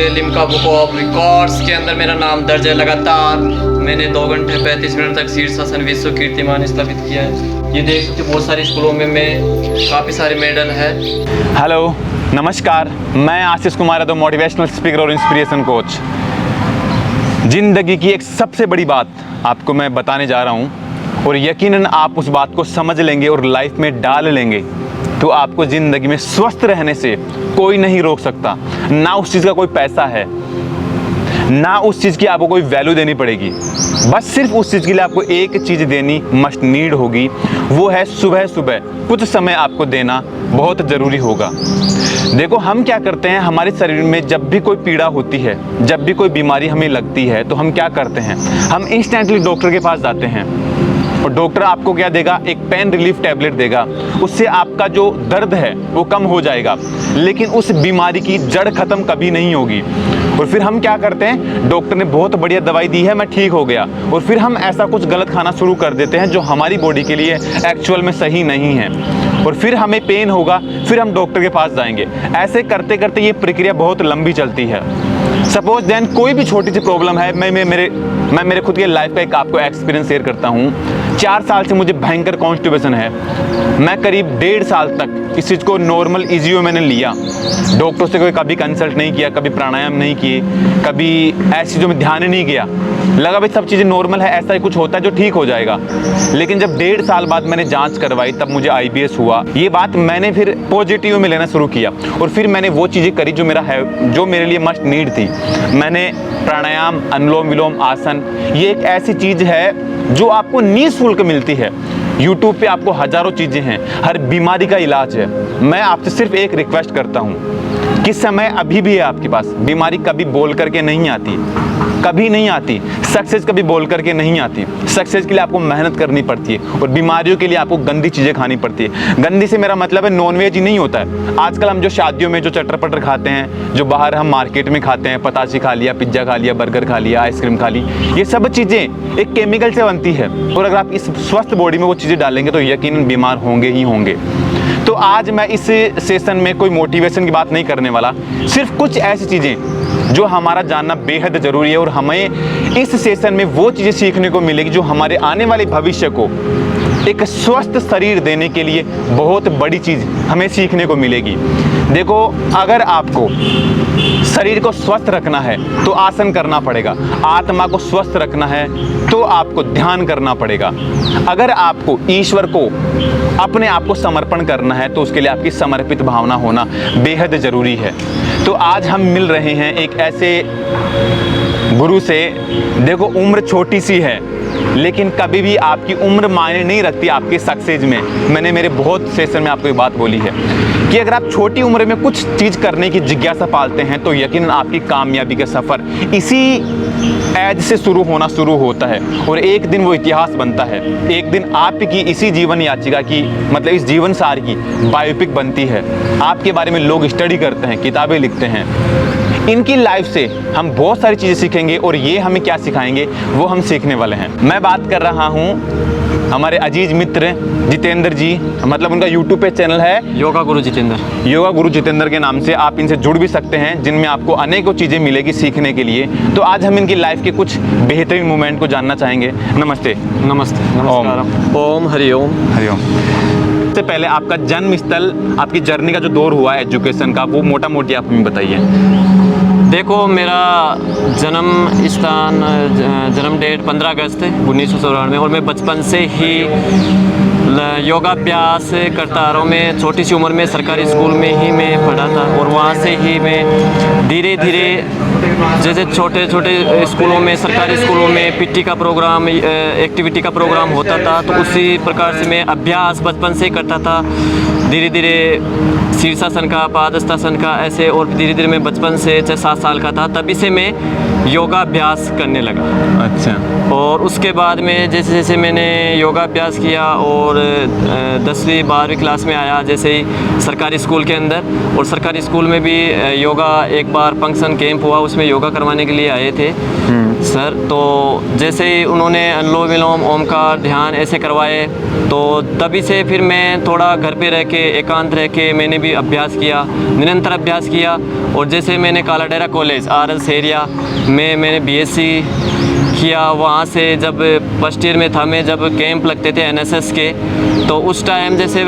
Limca book of records के अंदर मेरा नाम दर्ज है। लगातार मैंने 2 घंटे 35 मिनट तक शीर्षासन विश्व कीर्तिमान स्थापित किया है। ये देख सकते बहुत सारे स्कूलों में काफ़ी सारे मेडल है। हेलो, नमस्कार, मैं आशीष कुमार यादव, मोटिवेशनल स्पीकर और इंस्पिरेशन कोच। ज़िंदगी की एक सबसे बड़ी बात आपको मैं बताने जा रहा हूँ और यकीनन आप उस बात को समझ लेंगे और लाइफ में डाल लेंगे तो आपको ज़िंदगी में स्वस्थ रहने से कोई नहीं रोक सकता। ना उस चीज़ का कोई पैसा है, ना उस चीज़ की आपको कोई वैल्यू देनी पड़ेगी। बस सिर्फ उस चीज़ के लिए आपको एक चीज़ देनी मस्ट नीड होगी, वो है सुबह सुबह कुछ समय आपको देना बहुत ज़रूरी होगा। देखो, हम क्या करते हैं, हमारे शरीर में जब भी कोई पीड़ा होती है, जब भी कोई बीमारी हमें लगती है, तो हम क्या करते हैं, हम इंस्टेंटली डॉक्टर के पास जाते हैं और डॉक्टर आपको क्या देगा, एक पेन रिलीफ टैबलेट देगा। उससे आपका जो दर्द है वो कम हो जाएगा, लेकिन उस बीमारी की जड़ खत्म कभी नहीं होगी। और फिर हम क्या करते हैं, डॉक्टर ने बहुत बढ़िया दवाई दी है, मैं ठीक हो गया, और फिर हम ऐसा कुछ गलत खाना शुरू कर देते हैं जो हमारी बॉडी के लिए एक्चुअल में सही नहीं है, और फिर हमें पेन होगा, फिर हम डॉक्टर के पास जाएंगे। ऐसे करते करते ये प्रक्रिया बहुत लंबी चलती है। सपोज देन कोई भी छोटी सी प्रॉब्लम है, मैं मेरे खुद के लाइफ का एक आपको एक्सपीरियंस शेयर करता हूँ। 4 साल से मुझे भयंकर कॉन्स्टिपेशन है। मैं करीब 1.5 साल तक इस चीज़ को नॉर्मल ईजीओ मैंने लिया, डॉक्टर से कोई कभी कंसल्ट नहीं किया, कभी प्राणायाम नहीं किए, कभी ऐसी चीज़ों में ध्यान ही नहीं किया। लगा भाई सब चीज़ें नॉर्मल है, ऐसा ही कुछ होता है जो ठीक हो जाएगा। लेकिन जब 1.5 साल बाद मैंने जांच करवाई तब मुझे IBS हुआ। ये बात मैंने फिर पॉजिटिव में लेना शुरू किया और फिर मैंने वो चीज़ें करी जो मेरे लिए मस्ट नीड थी। मैंने प्राणायाम, अनुलोम विलोम, आसन, ये एक ऐसी चीज़ है जो आपको निःशुल्क मिलती है। यूट्यूब पे आपको हज़ारों चीज़ें हैं, हर बीमारी का इलाज है। मैं आपसे सिर्फ एक रिक्वेस्ट करता हूँ कि समय अभी भी है आपके पास। बीमारी कभी बोल करके नहीं आती, कभी नहीं आती। सक्सेस कभी बोल करके नहीं आती। सक्सेस के लिए आपको मेहनत करनी पड़ती है और बीमारियों के लिए आपको गंदी चीज़ें खानी पड़ती है। गंदी से मेरा मतलब है नॉनवेज ही नहीं होता है। आजकल हम जो शादियों में जो चटर पटर खाते हैं, जो बाहर हम मार्केट में खाते हैं, पताशी खा लिया, पिज्ज़ा खा लिया, बर्गर खा लिया, आइसक्रीम खा ली, ये सब चीज़ें एक केमिकल से बनती है और अगर आप इस स्वस्थ बॉडी में वो चीज़ें डालेंगे तो यकीनन बीमार होंगे ही होंगे। तो आज मैं इस सेशन में कोई मोटिवेशन की बात नहीं करने वाला, सिर्फ कुछ ऐसी चीज़ें जो हमारा जानना बेहद ज़रूरी है और हमें इस सेशन में वो चीज़ें सीखने को मिलेगी जो हमारे आने वाले भविष्य को एक स्वस्थ शरीर देने के लिए बहुत बड़ी चीज़ हमें सीखने को मिलेगी। देखो, अगर आपको शरीर को स्वस्थ रखना है तो आसन करना पड़ेगा, आत्मा को स्वस्थ रखना है तो आपको ध्यान करना पड़ेगा, अगर आपको ईश्वर को अपने आप को समर्पण करना है तो उसके लिए आपकी समर्पित भावना होना बेहद ज़रूरी है। तो आज हम मिल रहे हैं एक ऐसे गुरु से, देखो उम्र छोटी सी है लेकिन कभी भी आपकी उम्र मायने नहीं रखती आपके सक्सेस में। मैंने मेरे बहुत सेशन में आपको ये बात बोली है कि अगर आप छोटी उम्र में कुछ चीज़ करने की जिज्ञासा पालते हैं तो यकीनन आपकी कामयाबी का सफ़र इसी एज से शुरू होता है और एक दिन वो इतिहास बनता है। एक दिन आपकी इसी जीवन याचिका की, मतलब इस जीवन सार की बायोपिक बनती है। आपके बारे में लोग स्टडी करते हैं, किताबें लिखते हैं। इनकी लाइफ से हम बहुत सारी चीज़ें सीखेंगे और ये हमें क्या सिखाएंगे वो हम सीखने वाले हैं। मैं बात कर रहा हूँ हमारे अजीज मित्र जितेंद्र जी, मतलब उनका यूट्यूब पे चैनल है योगा गुरु जितेंद्र। योगा गुरु जितेंद्र के नाम से आप इनसे जुड़ भी सकते हैं, जिनमें आपको अनेकों चीज़ें मिलेगी सीखने के लिए। तो आज हम इनकी लाइफ के कुछ बेहतरीन मोमेंट को जानना चाहेंगे। नमस्ते। नमस्ते। नमस्कार। ओम हरिओम। हरिओम। सबसे पहले आपका जन्म स्थल, आपकी जर्नी का जो दौर हुआ है एजुकेशन का, वो मोटा मोटी आप हमें बताइए। देखो, मेरा जन्म डेट 15 अगस्त 1994 और मैं बचपन से ही योगाभ्यास करता आ रहा हूँ। मैं छोटी सी उम्र में सरकारी स्कूल में ही मैं पढ़ा था और वहाँ से ही मैं धीरे धीरे, जैसे छोटे छोटे स्कूलों में, सरकारी स्कूलों में पीटी का प्रोग्राम, एक्टिविटी का प्रोग्राम होता था, तो उसी प्रकार से मैं अभ्यास बचपन से करता था। धीरे धीरे शीर्षासन का, पादहस्तासन का, ऐसे, और धीरे धीरे मैं बचपन से 6-7 साल का था तभी से मैं योगाभ्यास करने लगा। अच्छा। और उसके बाद में जैसे जैसे मैंने योगाभ्यास किया और 10वीं 12वीं क्लास में आया, जैसे ही सरकारी स्कूल के अंदर, और सरकारी स्कूल में भी योगा एक बार फंक्शन कैंप हुआ, उसमें योगा करवाने के लिए आए थे सर। तो जैसे ही उन्होंने अनुलोम विलोम, ओमकार, ध्यान ऐसे करवाए, तो तभी से फिर मैं थोड़ा घर पे रह के, एकांत रह के मैंने भी अभ्यास किया, निरंतर अभ्यास किया। और जैसे मैंने कालाडेरा कॉलेज RS एरिया में मैंने BSc किया। वहाँ से जब फर्स्ट ईयर में था मैं, जब कैंप लगते थे NSS के, तो उस टाइम जैसे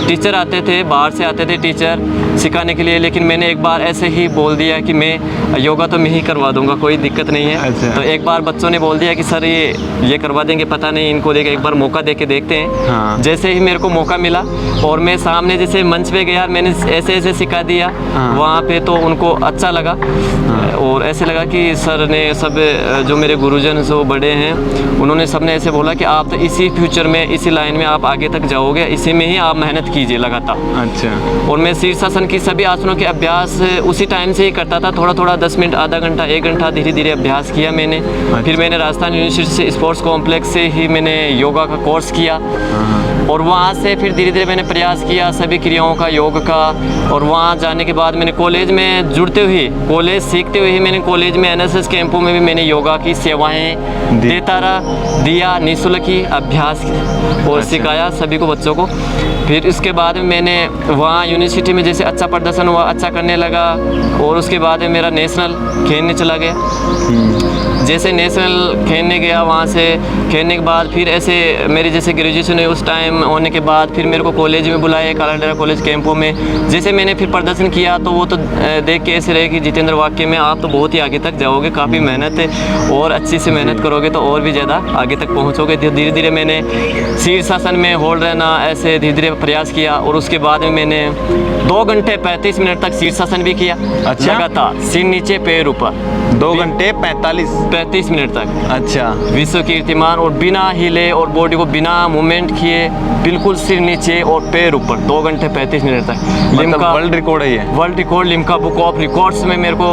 टीचर आते थे, बाहर से आते थे टीचर सिखाने के लिए, लेकिन मैंने एक बार ऐसे ही बोल दिया कि मैं योगा तो मैं ही करवा दूंगा, कोई दिक्कत नहीं है। अच्छा। तो एक बार बच्चों ने बोल दिया कि सर ये करवा देंगे, पता नहीं इनको देखे, एक बार मौका दे के देखते हैं। हाँ। जैसे ही मेरे को मौका मिला और मैं सामने जैसे मंच पे गया, मैंने ऐसे ऐसे सिखा दिया। हाँ। वहाँ पे तो उनको अच्छा लगा। हाँ। और ऐसे लगा कि सर ने, सब जो मेरे गुरुजन जो बड़े हैं, उन्होंने सबने ऐसे बोला कि आप तो इसी फ्यूचर में, इसी लाइन में आप आगे तक जाओगे, इसी में ही आप मेहनत कीजिए लगातार। अच्छा। और मैं शीर्षासन की सभी आसनों के अभ्यास उसी टाइम से ही करता था, थोड़ा थोड़ा 10 मिनट, आधा घंटा, 1 घंटा धीरे धीरे अभ्यास किया मैंने। फिर मैंने राजस्थान यूनिवर्सिटी से स्पोर्ट्स कॉम्प्लेक्स से ही मैंने योगा का कोर्स किया। और वहाँ से फिर धीरे धीरे मैंने प्रयास किया सभी क्रियाओं का, योग का। और वहाँ जाने के बाद मैंने कॉलेज में जुड़ते हुए, कॉलेज सीखते हुए ही मैंने कॉलेज में NSS कैंपों में भी मैंने योगा की सेवाएं देता रहा, दिया, निःशुल्क ही अभ्यास और सिखाया सभी को, बच्चों को। फिर उसके बाद में मैंने वहाँ यूनिवर्सिटी में जैसे अच्छा प्रदर्शन हुआ, अच्छा करने लगा, और उसके बाद में मेरा नेशनल खेलने चला गया। जैसे नेशनल खेलने गया, वहाँ से खेलने के बाद फिर ऐसे मेरी जैसे ग्रेजुएशन हुई, उस टाइम होने के बाद फिर मेरे को कॉलेज में बुलाया, कालाडेरा कॉलेज कैंपों में। जैसे मैंने फिर प्रदर्शन किया तो वो तो देख के ऐसे रहे कि जितेंद्र, वाकई में आप तो बहुत ही आगे तक जाओगे, काफ़ी मेहनत है और अच्छी से मेहनत करोगे तो और भी ज़्यादा आगे तक पहुँचोगे। धीरे धीरे मैंने शीर्षासन में होल्ड रहना, ऐसे धीरे धीरे प्रयास किया। और उसके बाद में मैंने 2 घंटे 35 मिनट तक शीर्षासन भी किया। अच्छा। लगातार, सिर नीचे पैर ऊपर, 2 घंटे 35 मिनट तक। अच्छा। विश्व कीर्तिमान, और बिना हिले और बॉडी को बिना मूवमेंट किए, बिल्कुल सिर नीचे और पैर ऊपर, 2 घंटे 35 मिनट तक। मतलब वर्ल्ड रिकॉर्ड है ये? World record Limca book of records में मेरे को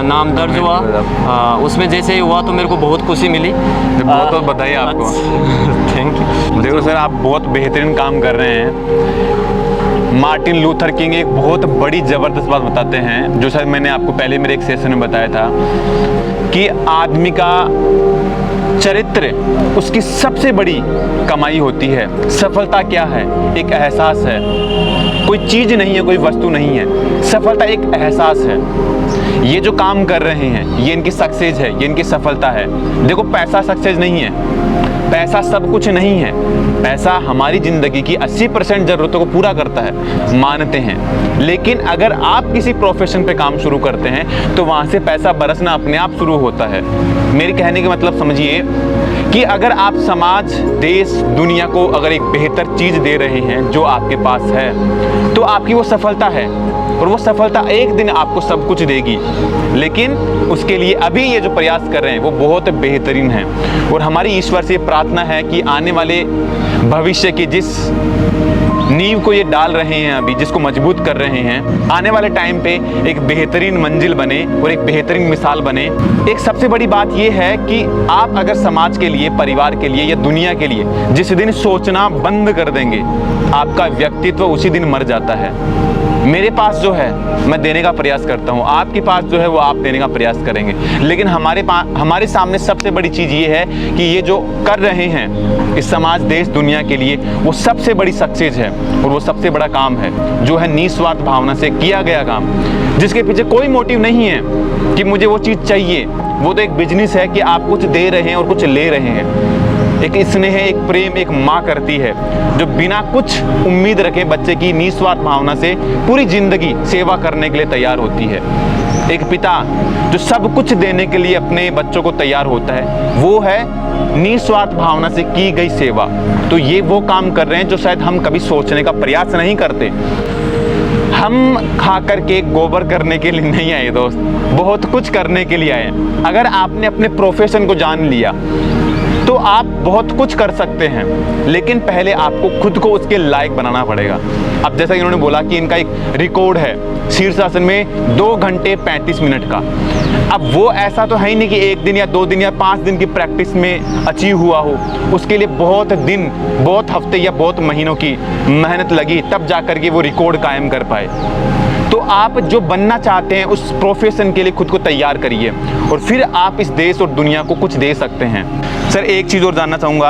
नाम दर्ज हुआ। उसमें जैसे ही हुआ तो मेरे को बहुत खुशी मिली। बहुत बधाई आपको। Thank you. देखो सर, आप बहुत बेहतरीन काम कर रहे हैं। मार्टिन लूथर किंग एक बहुत बड़ी ज़बरदस्त बात बताते हैं, जो शायद मैंने आपको पहले मेरे एक सेशन में बताया था, कि आदमी का चरित्र उसकी सबसे बड़ी कमाई होती है। सफलता क्या है? एक एहसास है, कोई चीज़ नहीं है, कोई वस्तु नहीं है। सफलता एक एहसास है। ये जो काम कर रहे हैं, ये इनकी सक्सेस है, ये इनकी सफलता है। देखो, पैसा सक्सेस नहीं है, पैसा सब कुछ नहीं है। पैसा हमारी ज़िंदगी की 80% ज़रूरतों को पूरा करता है, मानते हैं। लेकिन अगर आप किसी प्रोफेशन पे काम शुरू करते हैं तो वहाँ से पैसा बरसना अपने आप शुरू होता है। मेरे कहने का मतलब समझिए कि अगर आप समाज, देश, दुनिया को अगर एक बेहतर चीज़ दे रहे हैं जो आपके पास है, तो आपकी वो सफलता है, और वो सफलता एक दिन आपको सब कुछ देगी। लेकिन उसके लिए अभी ये जो प्रयास कर रहे हैं वो बहुत बेहतरीन है, और हमारी ईश्वर से प्रार्थना है कि आने वाले भविष्य की जिस नींव को ये डाल रहे हैं अभी, जिसको मजबूत कर रहे हैं, आने वाले टाइम पे एक बेहतरीन मंजिल बने और एक बेहतरीन मिसाल बने। एक सबसे बड़ी बात ये है कि आप अगर समाज के लिए, परिवार के लिए या दुनिया के लिए जिस दिन सोचना बंद कर देंगे, आपका व्यक्तित्व उसी दिन मर जाता है। मेरे पास जो है मैं देने का प्रयास करता हूँ, आपके पास जो है वो आप देने का प्रयास करेंगे, लेकिन हमारे सामने सबसे बड़ी चीज़ ये है कि ये जो कर रहे हैं इस समाज, देश, दुनिया के लिए, वो सबसे बड़ी सक्सेस है और वो सबसे बड़ा काम है जो है निस्वार्थ भावना से किया गया काम, जिसके पीछे कोई मोटिव नहीं है कि मुझे वो चीज़ चाहिए। वो तो एक बिजनेस है कि आप कुछ दे रहे हैं और कुछ ले रहे हैं। एक स्नेह, एक प्रेम एक माँ करती है जो बिना कुछ उम्मीद रखे बच्चे की निस्वार्थ भावना से पूरी जिंदगी सेवा करने के लिए तैयार होती है। एक पिता जो सब कुछ देने के लिए अपने बच्चों को तैयार होता है, वो है निस्वार्थ भावना से की गई सेवा। तो ये वो काम कर रहे हैं जो शायद हम कभी सोचने का प्रयास नहीं करते। हम खा करके गोबर करने के लिए नहीं आए दोस्त, बहुत कुछ करने के लिए आए। अगर आपने अपने प्रोफेशन को जान लिया तो आप बहुत कुछ कर सकते हैं, लेकिन पहले आपको खुद को उसके लायक बनाना पड़ेगा। अब जैसा कि इन्होंने बोला कि इनका एक रिकॉर्ड है शीर्षासन में 2 घंटे 35 मिनट का। अब वो ऐसा तो है ही नहीं कि 1 दिन या 2 दिन या 5 दिन की प्रैक्टिस में अचीव हुआ हो, उसके लिए बहुत दिन, बहुत हफ्ते या बहुत महीनों की मेहनत लगी, तब जा कर के वो रिकॉर्ड कायम कर पाए। तो आप जो बनना चाहते हैं उस प्रोफेशन के लिए खुद को तैयार करिए, और फिर आप इस देश और दुनिया को कुछ दे सकते हैं। सर, एक चीज़ और जानना चाहूँगा,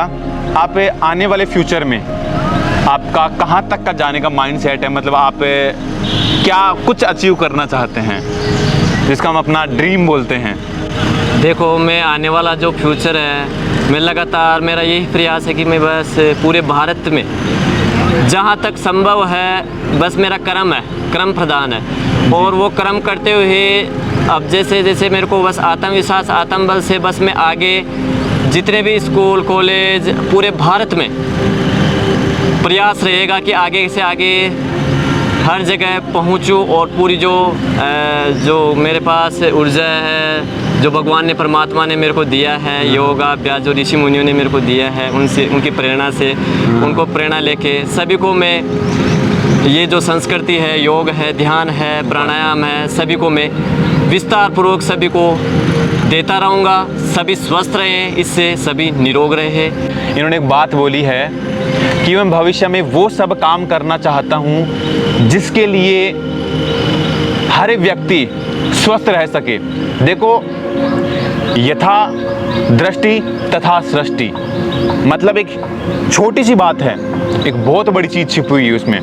आप आने वाले फ्यूचर में आपका कहाँ तक का जाने का माइंड सेट है? मतलब आप क्या कुछ अचीव करना चाहते हैं, जिसका हम अपना ड्रीम बोलते हैं? देखो, मैं आने वाला जो फ्यूचर है, मैं लगातार, मेरा यही प्रयास है कि मैं बस पूरे भारत में जहाँ तक संभव है, बस मेरा कर्म है, कर्म प्रधान है, और वो कर्म करते हुए अब जैसे जैसे मेरे को बस आत्मविश्वास, आत्मबल से बस मैं आगे जितने भी स्कूल, कॉलेज पूरे भारत में प्रयास रहेगा कि आगे से आगे हर जगह पहुंचूं, और पूरी जो मेरे पास ऊर्जा है, जो भगवान ने, परमात्मा ने मेरे को दिया है, योगा अभ्यास जो ऋषि मुनियों ने मेरे को दिया है, उनसे, उनकी प्रेरणा से, उनको प्रेरणा लेके सभी को मैं, ये जो संस्कृति है, योग है, ध्यान है, प्राणायाम है, सभी को मैं विस्तार पूर्वक सभी को देता रहूँगा। सभी स्वस्थ रहें, इससे सभी निरोग रहे। इन्होंने एक बात बोली है कि मैं भविष्य में वो सब काम करना चाहता हूँ जिसके लिए हर व्यक्ति स्वस्थ रह सके। देखो, यथा दृष्टि तथा सृष्टि, मतलब एक छोटी सी बात है, एक बहुत बड़ी चीज़ छिपी हुई है उसमें।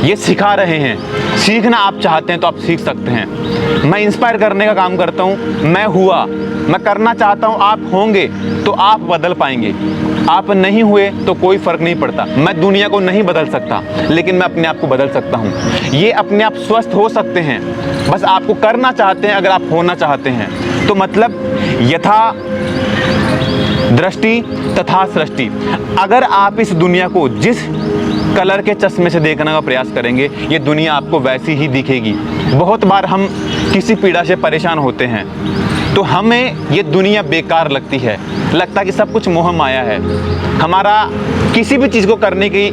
ये सिखा रहे हैं, सीखना आप चाहते हैं तो आप सीख सकते हैं। मैं इंस्पायर करने का काम करता हूँ, मैं करना चाहता हूँ, आप होंगे तो आप बदल पाएंगे, आप नहीं हुए तो कोई फ़र्क नहीं पड़ता। मैं दुनिया को नहीं बदल सकता, लेकिन मैं अपने आप को बदल सकता हूँ। ये अपने आप स्वस्थ हो सकते हैं, बस आपको करना चाहते हैं। अगर आप होना चाहते हैं तो मतलब यथा दृष्टि तथा सृष्टि। अगर आप इस दुनिया को जिस कलर के चश्मे से देखने का प्रयास करेंगे, ये दुनिया आपको वैसी ही दिखेगी। बहुत बार हम किसी पीड़ा से परेशान होते हैं तो हमें ये दुनिया बेकार लगती है, लगता है कि सब कुछ मोह माया है। हमारा किसी भी चीज़ को करने की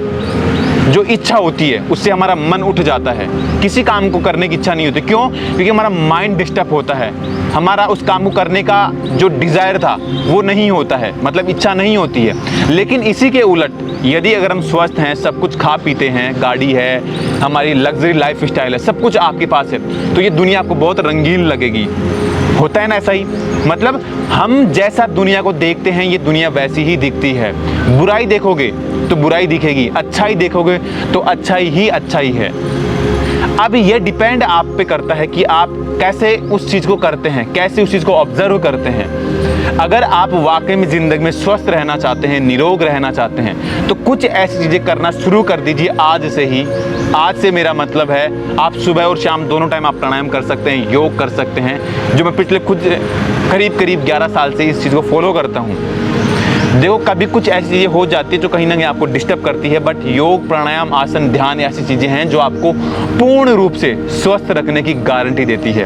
जो इच्छा होती है उससे हमारा मन उठ जाता है, किसी काम को करने की इच्छा नहीं होती। क्यों? क्योंकि हमारा माइंड डिस्टर्ब होता है, हमारा उस काम को करने का जो डिज़ायर था वो नहीं होता है, मतलब इच्छा नहीं होती है। लेकिन इसी के उलट यदि अगर हम स्वस्थ हैं, सब कुछ खा पीते हैं, गाड़ी है, हमारी लग्जरी लाइफ स्टाइल है, सब कुछ आपके पास है, तो ये दुनिया आपको बहुत रंगीन लगेगी। होता है ना ऐसा ही? मतलब हम जैसा दुनिया को देखते हैं ये दुनिया वैसी ही दिखती है। बुराई देखोगे तो बुराई दिखेगी, अच्छाई देखोगे तो अच्छाई ही अच्छाई है। अब ये डिपेंड आप पे करता है कि आप कैसे उस चीज़ को करते हैं, कैसे उस चीज़ को ऑब्जर्व करते हैं। अगर आप वाकई में ज़िंदगी में स्वस्थ रहना चाहते हैं, निरोग रहना चाहते हैं, तो कुछ ऐसी चीज़ें करना शुरू कर दीजिए आज से ही। आज से मेरा मतलब है आप सुबह और शाम दोनों टाइम आप प्राणायाम कर सकते हैं, योग कर सकते हैं, जो मैं पिछले खुद करीब 11 साल से इस चीज़ को फॉलो करता हूँ। देखो कभी कुछ ऐसी चीज़ें हो जाती है जो कहीं ना कहीं आपको डिस्टर्ब करती है, बट योग, प्राणायाम, आसन, ध्यान ऐसी चीज़ें हैं जो आपको पूर्ण रूप से स्वस्थ रखने की गारंटी देती है,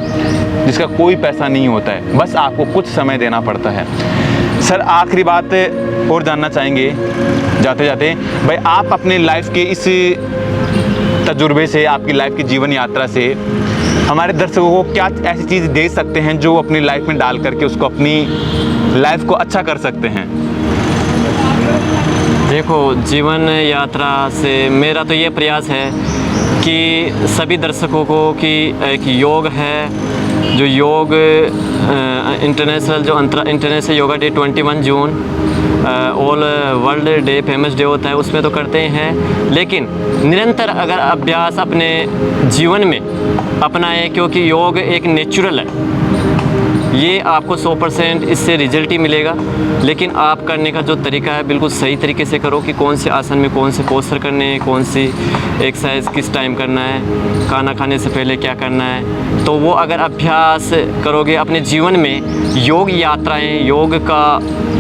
जिसका कोई पैसा नहीं होता है, बस आपको कुछ समय देना पड़ता है। सर आखिरी बात और जानना चाहेंगे जाते जाते, भाई आप अपने लाइफ के इस तजुर्बे से, आपकी लाइफ की जीवन यात्रा से हमारे दर्शकों को क्या ऐसी चीज़ दे सकते हैं जो अपनी लाइफ में डाल करके उसको अपनी लाइफ को अच्छा कर सकते हैं? देखो, जीवन यात्रा से मेरा तो ये प्रयास है कि सभी दर्शकों को कि एक योग है, जो योग international yoga day 21 June all world day, famous day होता है, उसमें तो करते हैं, लेकिन निरंतर अगर अभ्यास अपने जीवन में अपनाएं, क्योंकि योग एक नेचुरल है, ये आपको 100% इससे रिजल्ट ही मिलेगा, लेकिन आप करने का जो तरीका है बिल्कुल सही तरीके से करो कि कौन से आसन में कौन से पोस्चर करने हैं, कौन सी एक्सरसाइज किस टाइम करना है, खाना खाने से पहले क्या करना है। तो वो अगर अभ्यास करोगे अपने जीवन में, योग यात्राएं, योग का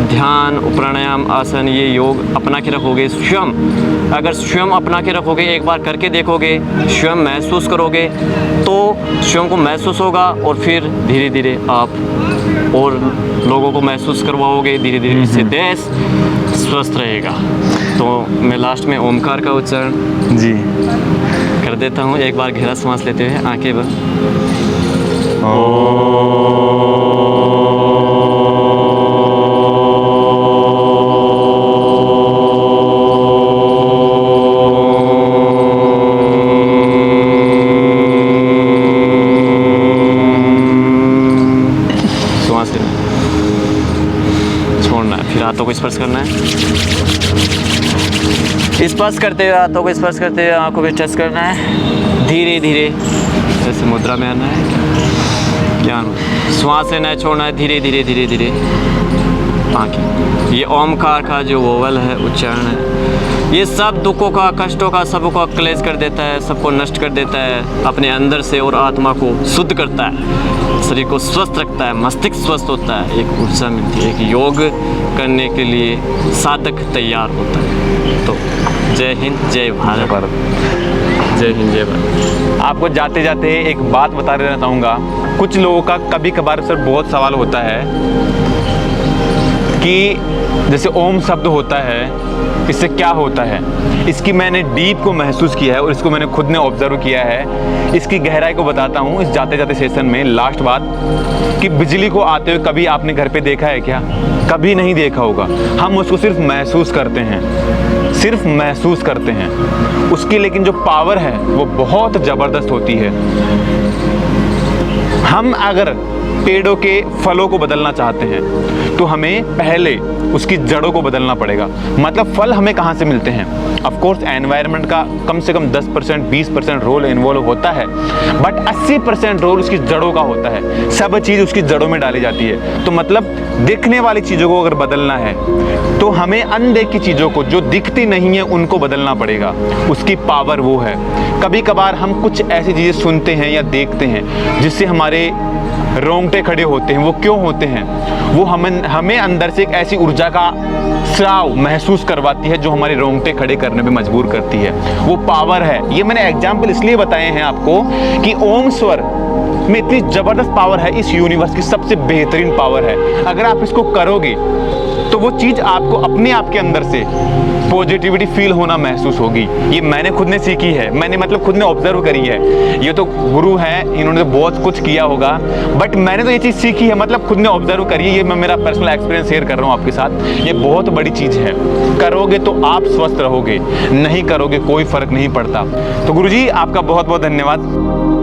ध्यान, प्राणायाम, आसन, ये योग अपना के रखोगे, स्वयं अगर स्वयं अपना के रखोगे, एक बार करके देखोगे, स्वयं महसूस करोगे, तो स्वयं को महसूस होगा और फिर धीरे धीरे आप और लोगों को महसूस करवाओगे, धीरे धीरे इससे देश स्वस्थ रहेगा। तो मैं लास्ट में ओमकार का उच्चारण जी कर देता हूँ, एक बार गहरा सांस लेते हुए आंखें बंद। छोड़ना है, फिर हाथों को स्पर्श करना है, स्पर्श करते हुए हाथों को स्पर्श करते हुए आंखों पे टच करना है, धीरे धीरे जैसे मुद्रा में आना है, क्या श्वास लेना है, छोड़ना है, धीरे धीरे धीरे धीरे आंखें। ये ओमकार का जो वोवल है, उच्चारण है, ये सब दुखों का, कष्टों का, सबको क्लेश कर देता है, सबको नष्ट कर देता है अपने अंदर से, और आत्मा को शुद्ध करता है, शरीर को स्वस्थ रखता है, मस्तिष्क स्वस्थ होता है, एक ऊर्जा मिलती है, एक योग करने के लिए साधक तैयार होता है। तो जय हिंद, जय भारत। जय हिंद, जय भारत। आपको जाते जाते एक बात बता देना चाहूँगा, कुछ लोगों का कभी कभार सर बहुत सवाल होता है कि जैसे ओम शब्द होता है, इससे क्या होता है। इसकी मैंने डीप को महसूस किया है और इसको मैंने खुद ने ऑब्जर्व किया है। इसकी गहराई को बताता हूँ इस जाते जाते सेशन में। लास्ट बात कि बिजली को आते हुए कभी आपने घर पे देखा है क्या? कभी नहीं देखा होगा। हम उसको सिर्फ महसूस करते हैं, सिर्फ महसूस करते हैं उसकी, लेकिन जो पावर है वो बहुत ज़बरदस्त होती है। हम अगर पेड़ों के फलों को बदलना चाहते हैं तो हमें पहले उसकी जड़ों को बदलना पड़ेगा। मतलब फल हमें कहाँ से मिलते हैं? ऑफ कोर्स एनवायरनमेंट का कम से कम 10% 20% रोल इन्वॉल्व होता है, बट 80% रोल उसकी जड़ों का होता है। सब चीज़ उसकी जड़ों में डाली जाती है। तो मतलब दिखने वाली चीज़ों को अगर बदलना है तो हमें अनदेखी चीज़ों को, जो दिखती नहीं है, उनको बदलना पड़ेगा। उसकी पावर वो है। कभी कभार हम कुछ ऐसी चीज़ें सुनते हैं या देखते हैं जिससे हमारे रोंगटे खड़े होते हैं। वो क्यों होते हैं? वो हमें अंदर से एक ऐसी ऊर्जा का स्राव महसूस करवाती है जो हमारे रोंगटे खड़े करने पे मजबूर करती है। वो पावर है। ये मैंने एग्जाम्पल इसलिए बताए हैं आपको कि ओम स्वर में इतनी जबरदस्त पावर है, इस यूनिवर्स की सबसे बेहतरीन पावर है। अगर आप इसको करोगे तो वो चीज़ आपको अपने आप के अंदर से पॉजिटिविटी फील होना महसूस होगी। ये मैंने खुद ने सीखी है, मैंने मतलब खुद ने ऑब्जर्व करी है। ये तो गुरु हैं, इन्होंने तो बहुत कुछ किया होगा, बट मैंने तो ये चीज़ सीखी है, मतलब खुद ने ऑब्जर्व करी है। ये मैं मेरा पर्सनल एक्सपीरियंस शेयर कर रहा हूँ आपके साथ। ये बहुत बड़ी चीज़ है। करोगे तो आप स्वस्थ रहोगे, नहीं करोगे कोई फर्क नहीं पड़ता। तो गुरुजी आपका बहुत बहुत धन्यवाद।